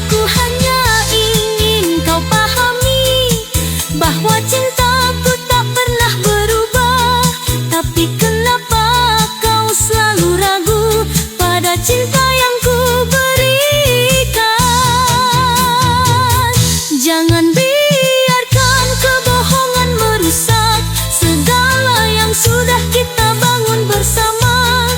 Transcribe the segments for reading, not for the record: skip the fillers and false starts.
Aku hanya ingin kau pahami bahwa cintaku tak pernah berubah. Tapi kenapa kau selalu ragu pada cinta yang ku berikan? Jangan biarkan kebohongan merusak segala yang sudah kita bangun bersama.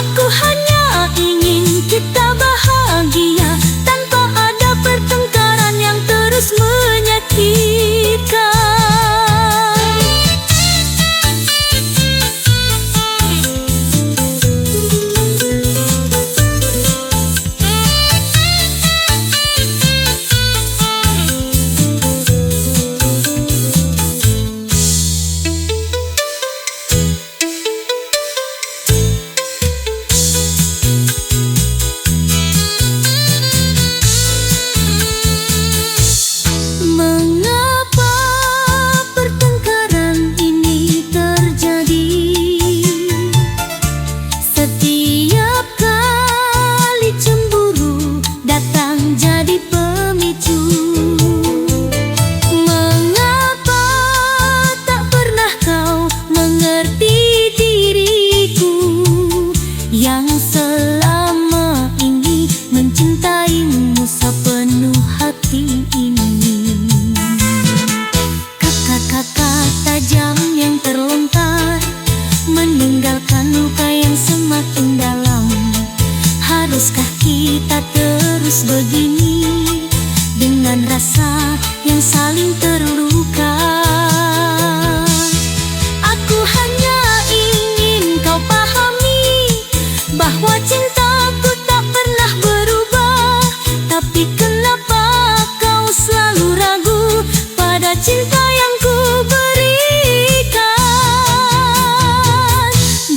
Aku hanya ingin kita bahagia tanpa ada pertengkaran yang terus menyakitkan. Mengapa pertengkaran ini terjadi? Setiap kali cemburu datang jadi pemicu. Mengapa tak pernah kau mengerti diriku yang selama ini mencintaimu sepenuh hati ini? Kata-kata tajam yang terlontar meninggalkan luka yang semakin dalam. Haruskah kita terus begini dengan rasa yang saling terluka? Aku hanya ingin kau pahami bahwa cintaku tak pernah berubah. Tapi kenapa kau selalu ragu pada cinta yang ku berikan?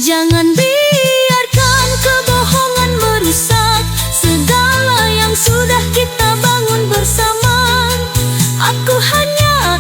Jangan biarkan kebohongan merusak segala yang sudah kita bangun bersama. Aku hanya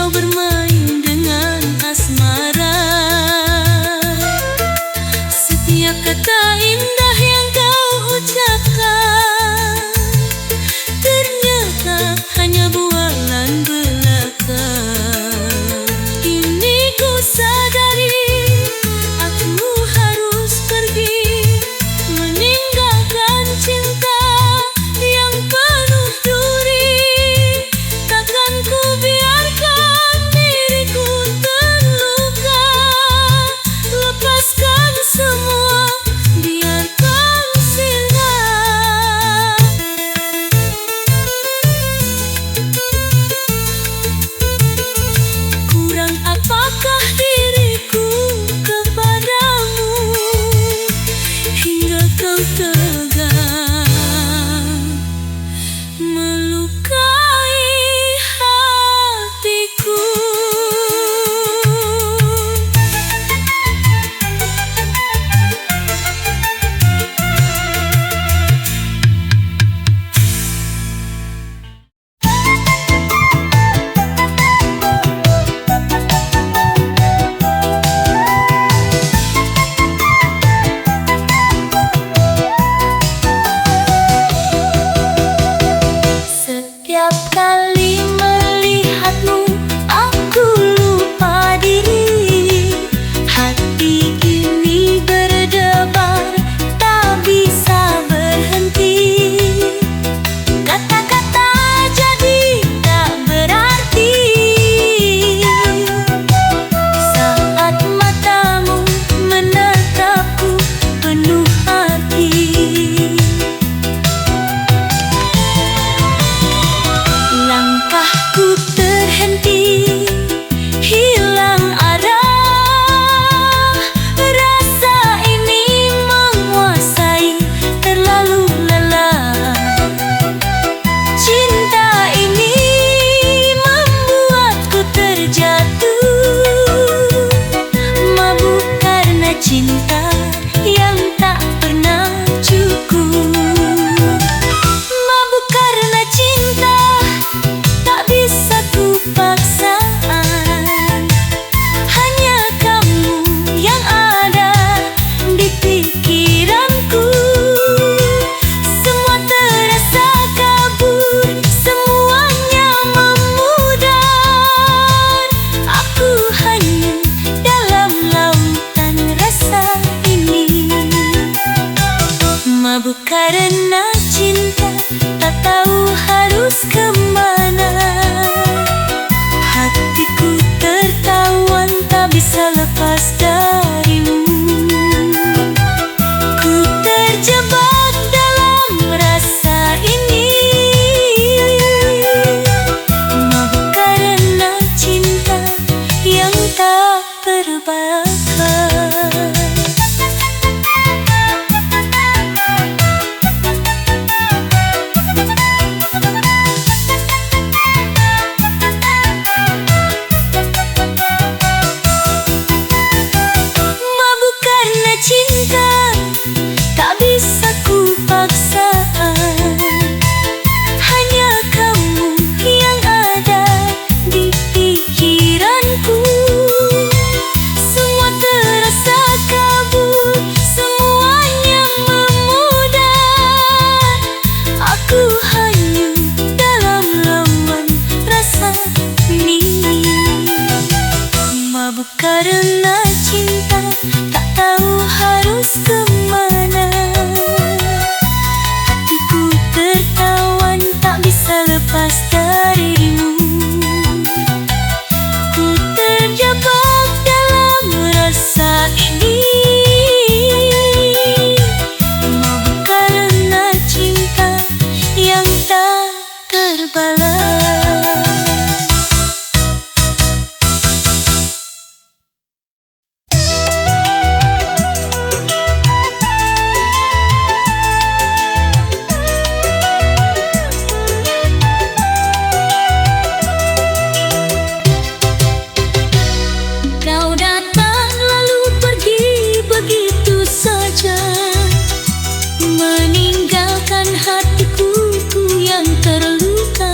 kau bermain dengan asmara. Setiap kata indah yang kau ucapkan ternyata hanya bualan belaka. Kini ku sadari aku harus pergi meninggalkan cinta yang penuh duri. Takkan ku biarkan diriku terluka. Lepaskan semua, biarkan singgah. Kurang apakah diriku kepadamu hingga kau tega melukai hatiku. Setiap kali melihatmu aku lupa diri. Hati ini berdebar tak bisa berhenti. Kata-kata jadi tak berarti saat matamu menatapku penuh hati. Langkahku terhenti, hilang arah. Rasa ini menguasai, terlalu lelah. Cinta ini membuatku terjatuh. Mabuk karena cinta yang tak pernah cukup. Mabuk karena cinta tak bisa ku paksakan. Hanya kamu yang ada di pikiranku. Semua terasa kabur, semuanya memudar. Aku hanya dalam lautan rasa ini. Mabuk karena cinta, tak tahu harus kemana. Hatiku tertawan, tak bisa lepas darimu. Ku terjebak dalam rasa ini. Mabuk karena cinta yang tak terbakar. Mabuk karena cinta tak bisa ku paksakan. Hanya kamu yang ada di pikiranku. Semua terasa kabur, semuanya memudar. Aku hanya dalam lautan rasa ini. Mabuk karena cinta, tak tahu harus kemana. Hatiku tertawan, tak bisa lepas darimu. Ku terjebak dalam rasa ini. Mabuk karena cinta yang tak terbalas. Meninggalkan hatiku yang terluka.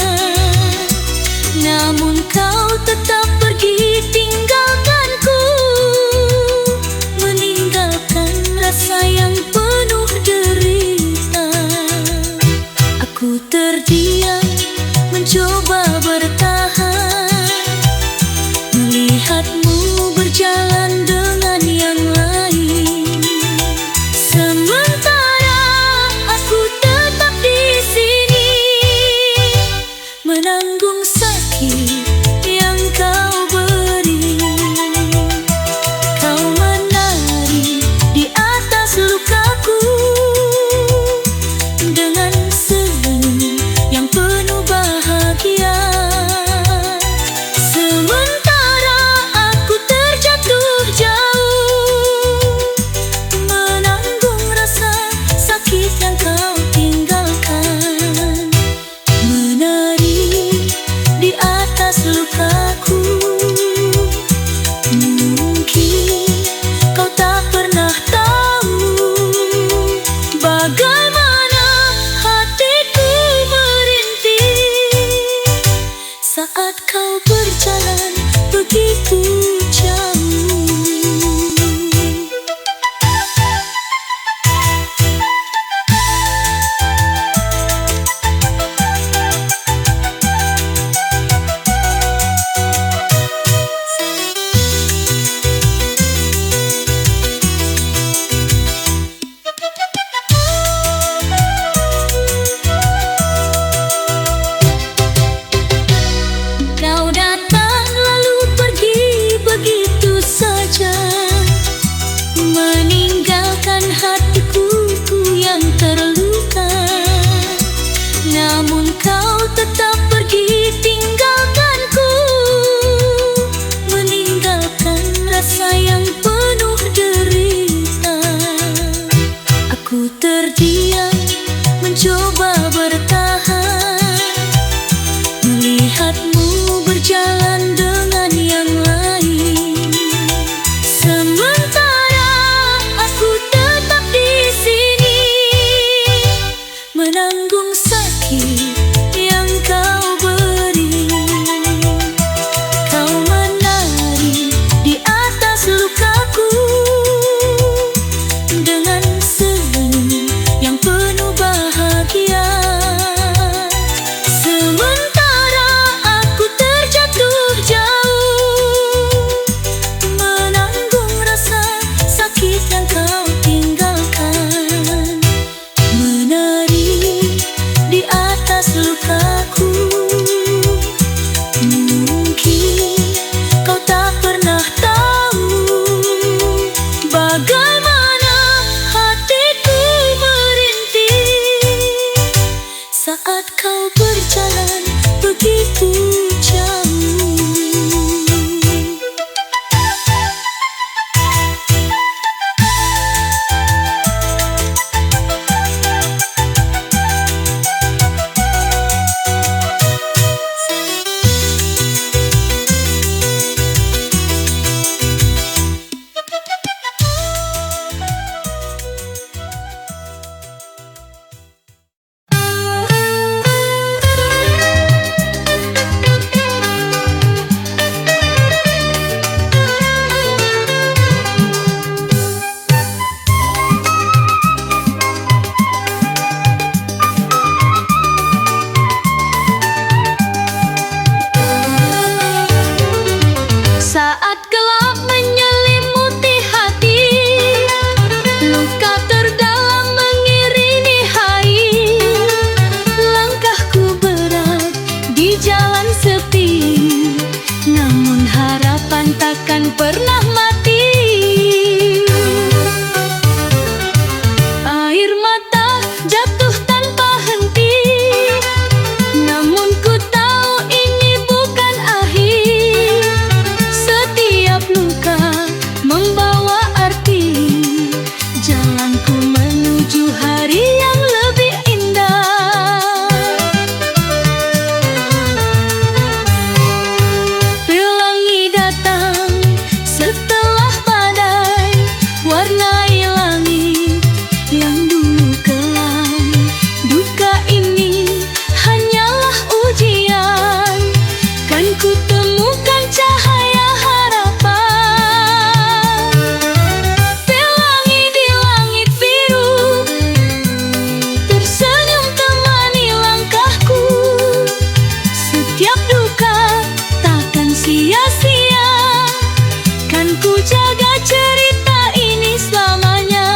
takkan pernah mati. Air mata jatuh tanpa henti, namun ku tahu ini bukan akhir. Setiap luka membawa arti, jalanku menuju hari yang lebih indah. Pelangi datang setelah badai, warnai langit yang dulu kelam. Duka ini hanyalah ujian, kan ku temukan cahaya harapan. Pelangi di langit biru tersenyum temani langkahku. Setiap duka takkan sia-sia, kan ku jaga cerita ini selamanya.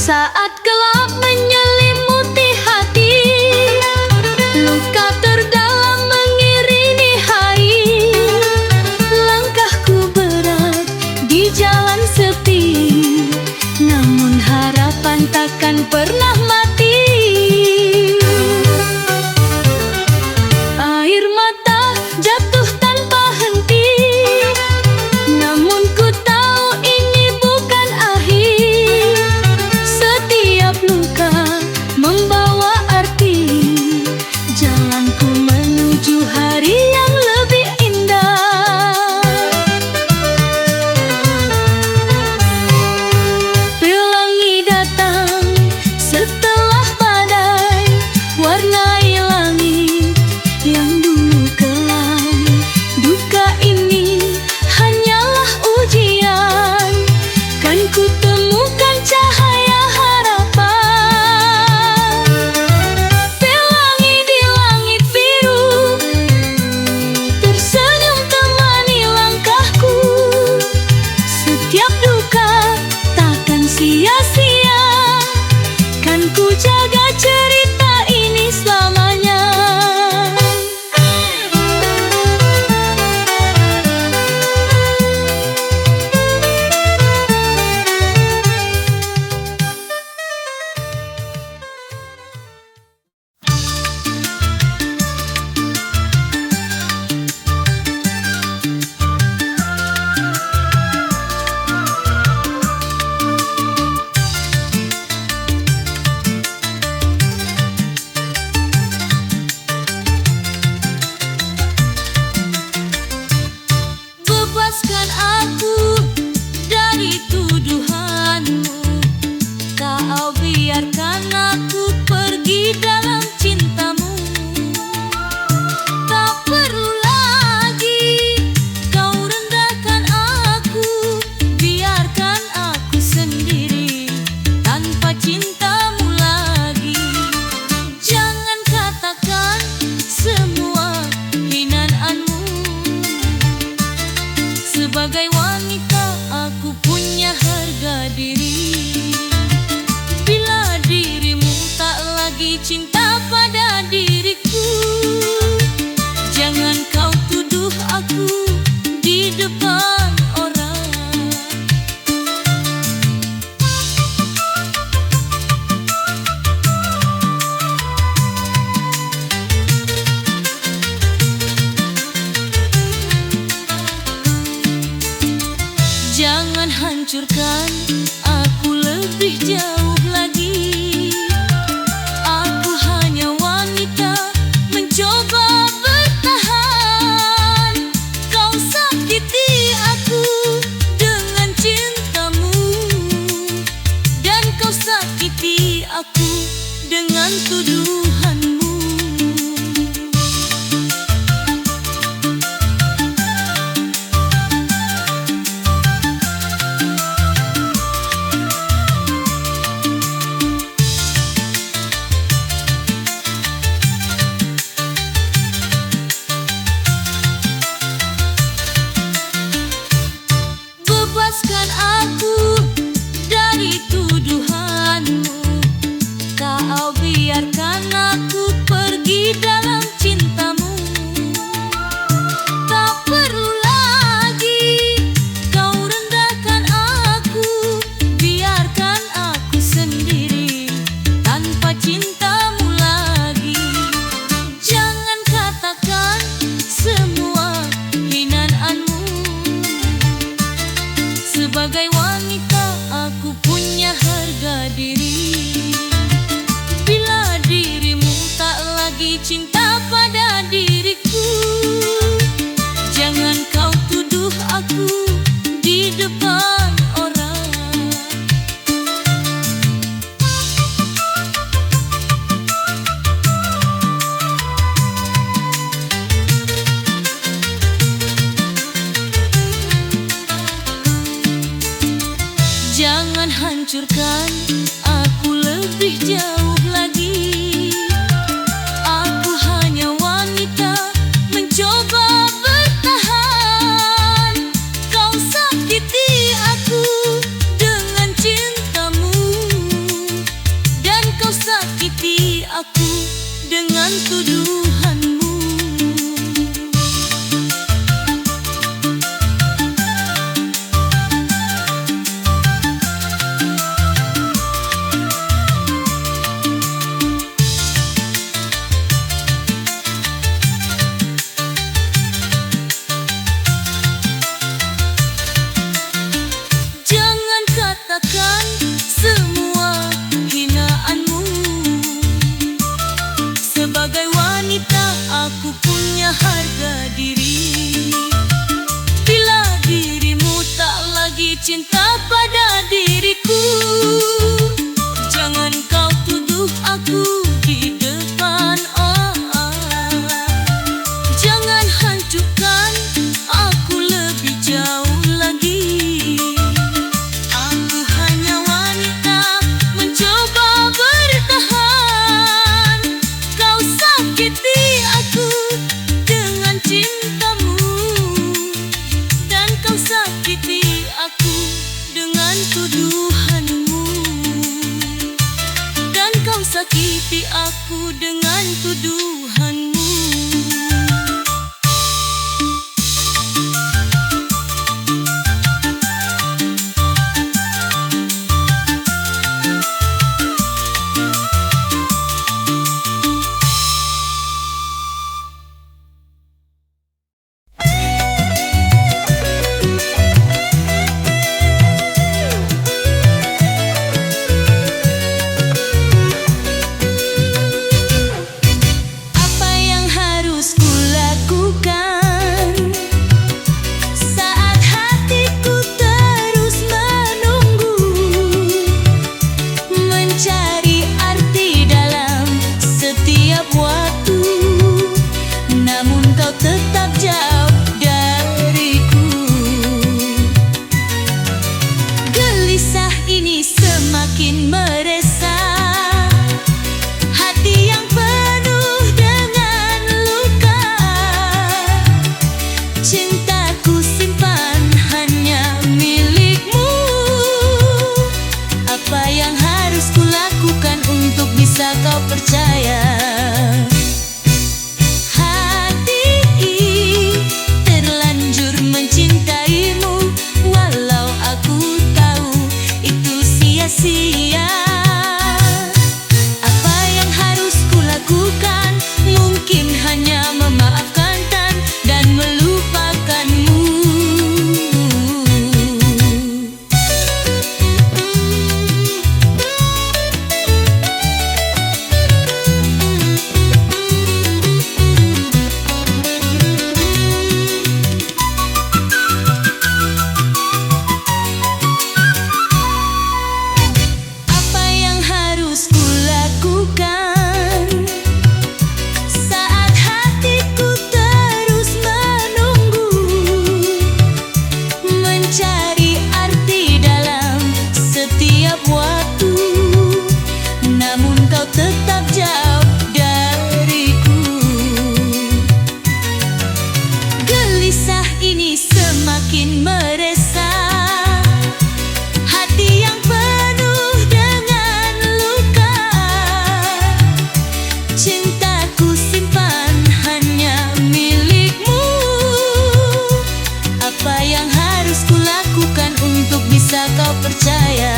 Saat gelap menyelimuti hati, luka terdalam mengiringi hari. Langkahku berat di jalan sepi, namun harapan takkan pernah mati. Air mata jatuh tanpa henti, namun ku tahu ini bukan akhir. Setiap luka membawa arti, jalanku menuju hari yang lebih indah. Pelangi datang setelah badai, warnai langit yang dulu kelam. Duka ini hanyalah ujian, kan ku temukan cahaya harapan. Pelangi di langit biru tersenyum temani langkahku. Setiap duka takkan sia-sia, kan ku jaga cerita ini selamanya. Bebaskan aku dari tuduhanmu, kau biarkan aku pergi dalam cintamu. Tak perlu lagi kau rendahkan aku, biarkan aku sendiri tanpa cintamu lagi. Jangan katakan semua hinaanmu. Sebagai wanita aku punya harga diri. Bila dirimu tak lagi cinta pada diriku, jangan kau tuduh aku di depan orang. Jangan hancurkan aku lebih jauh lagi. Aku hanya wanita mencoba bertahan. Kau sakiti aku dengan cintamu, dan kau sakiti aku dengan tuduhanmu. bebaskan aku dari tuduhanmu. Kau biarkan aku pergi dalam cintamu. Tak perlu lagi kau rendahkan aku, biarkan aku sendiri tanpa cintamu lagi. Jangan katakan semua hinaanmu. Sebagai wanita aku punya harga diri. Bila dirimu tak lagi cinta pada diriku, jangan kau tuduh aku di depan orang. Jangan hancurkan aku lebih jauh lagi. Aku hanya wanita mencoba bertahan. Kau sakiti aku dengan cintamu, dan kau sakiti aku dengan tuduhanmu. Jangan katakan semua hinaanmu. Sebagai wanita aku punya harga diri. Bila dirimu tak lagi cinta pada diriku, jangan kau tuduh aku di depan orang. Jangan hancurkan aku lebih jauh lagi. Aku hanya wanita mencoba bertahan. Kau sakiti aku dengan cintamu, dan kau sakiti aku dengan tuduhanmu. Dan kau sakiti aku dengan tuduhanmu. bisa kau percaya.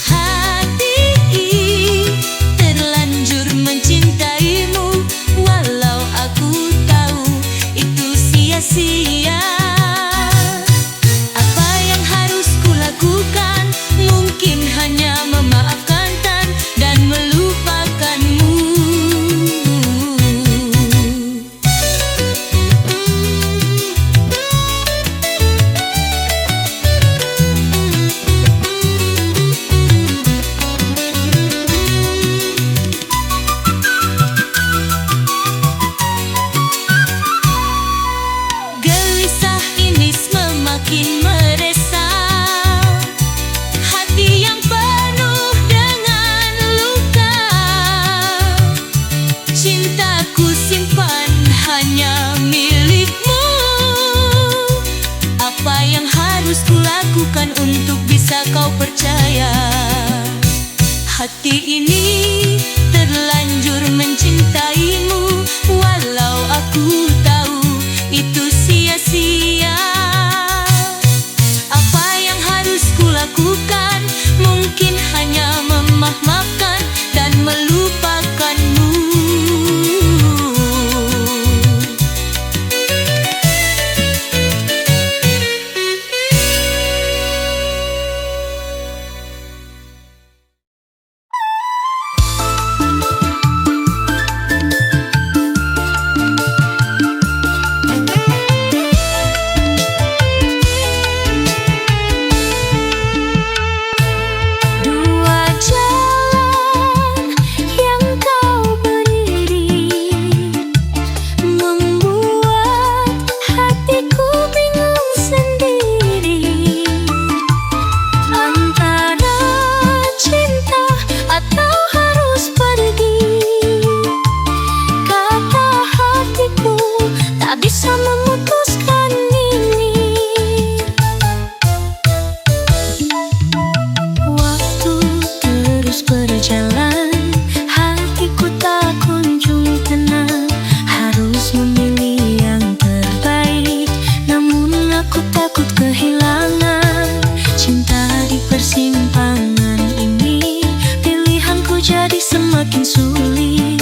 Hati terlanjur mencintaimu, walau aku tahu itu sia-sia. Apa yang harus kulakukan? Mungkin hanya memaafkan dan melupakanmu. Gelisah ini semakin meresah, hati yang penuh dengan luka. Cintaku simpan hanya milikmu. Apa yang harus kulakukan untuk bisa kau percaya? Hati ini terlanjur mencintaimu, walau aku tahu itu sia-sia. Apa yang harus kulakukan? Mungkin hanya memaafkan dan melupakanmu. Bisa memutuskan ini. Waktu terus berjalan, hatiku tak kunjung tenang. Harus memilih yang terbaik, namun aku takut kehilangan. Cinta di persimpangan ini, pilihanku jadi semakin sulit.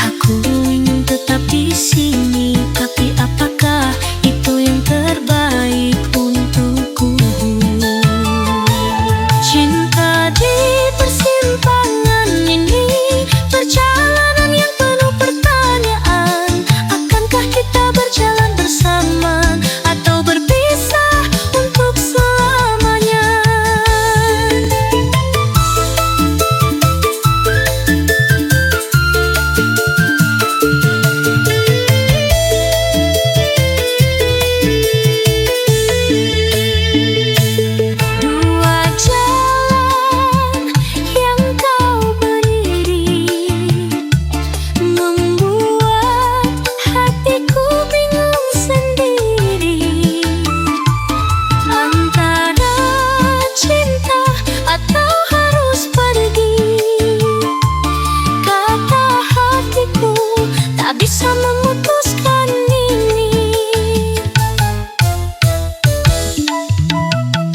Aku ingin tetap di sini, tapi apakah itu yang terbaik untukku? Cinta di persimpangan ini, perjalanan yang penuh pertanyaan. Akankah kita berjalan bersama atau berpisah untuk selamanya? Bisa memutuskan ini.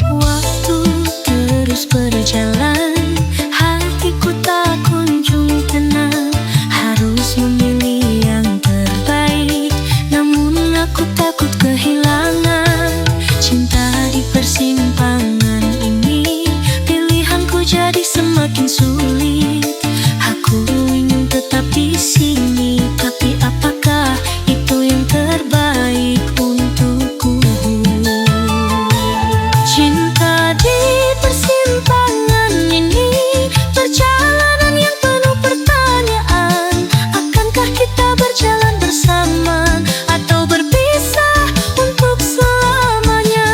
Waktu terus berjalan, hatiku tak kunjung tenang. Harus memilih yang terbaik, namun aku takut kehilangan. Cinta di persimpangan ini, pilihanku jadi semakin sulit. Aku ingin tetap di sini, tapi apakah itu yang terbaik untukku? Cinta di persimpangan ini, perjalanan yang penuh pertanyaan. Akankah kita berjalan bersama atau berpisah untuk selamanya?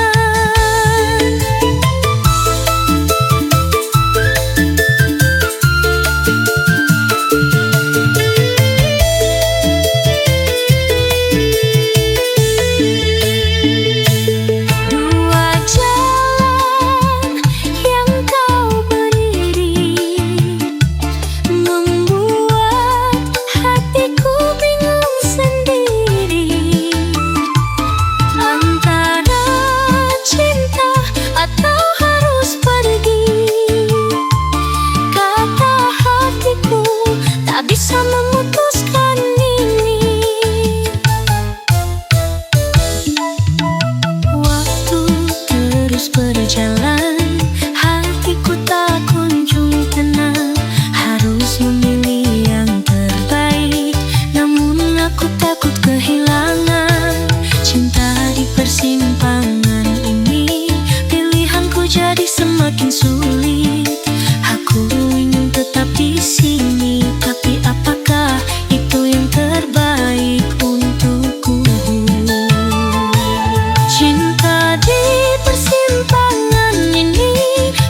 berjalan, hatiku tak kunjung tenang. Harus memilih yang terbaik, namun aku takut kehilangan. Cinta di persimpangan ini, pilihanku jadi semakin sulit. Aku ingin tetap di sini, tapi apakah itu yang terbaik untukku? Cinta di persimpangan ini,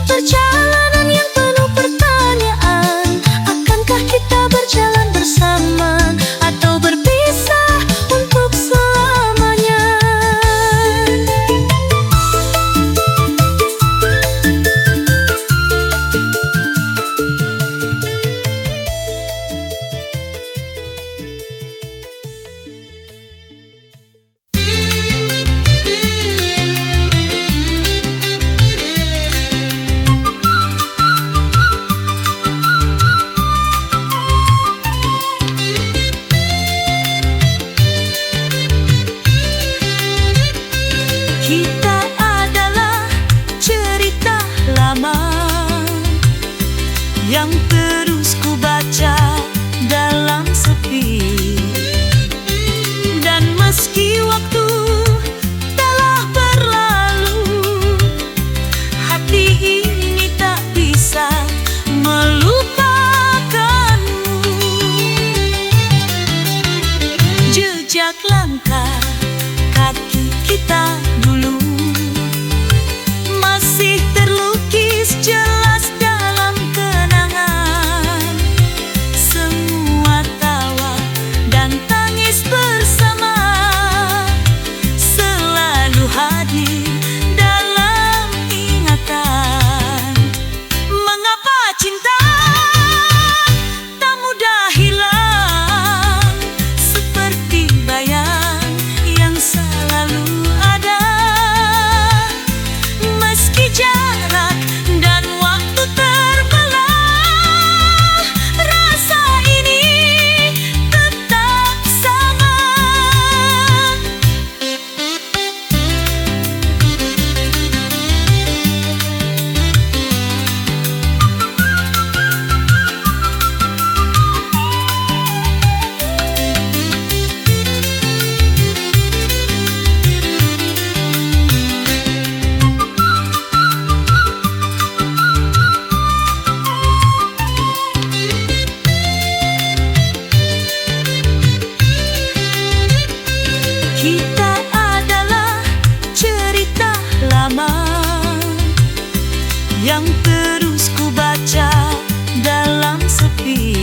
perjalanan yang penuh pertanyaan. Akankah kita berjalan bersama atau berpisah untuk selamanya? Kita adalah cerita lama yang terus ku baca dalam sepi. Dan meski waktu telah berlalu, hati ini tak bisa melupakanmu. Jejak langkah kaki kita dulu masih terlukis jelas dalam kenangan. Semua tawa dan tangis bersama selalu hadir dalam ingatan. Mengapa cinta tak mudah hilang, seperti bayang yang selalu ada. Meski jarak dan waktu terbelah, rasa ini tetap sama. Kita adalah cerita lama yang terus ku baca dalam sepi.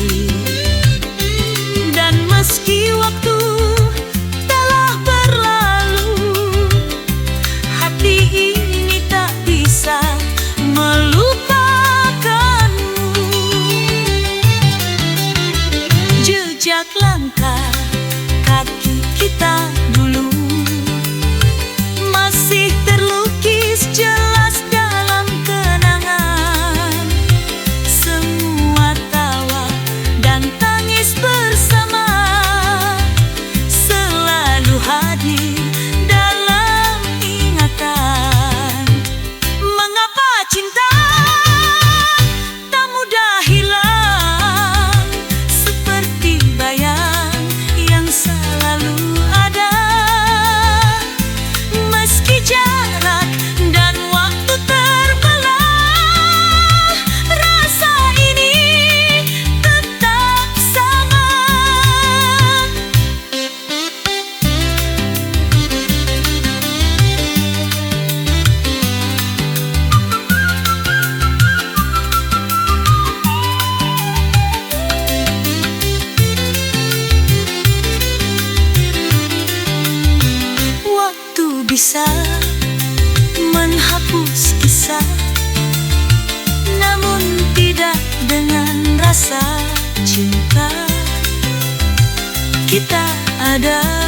Dan meski waktu telah berlalu, hati ini tak bisa melupakanmu. Jejak langkah kaki kita dulu masih terlukis jelas dalam kenangan. Semua tawa dan tangis bersama selalu hadir dalam ingatan. Mengapa cinta tak mudah hilang, seperti bayang yang selalu ada. Meski jarak dan waktu terbelah, rasa ini tetap sama. Waktu bisa menghapus kisah, namun tidak dengan rasa cinta. Kita ada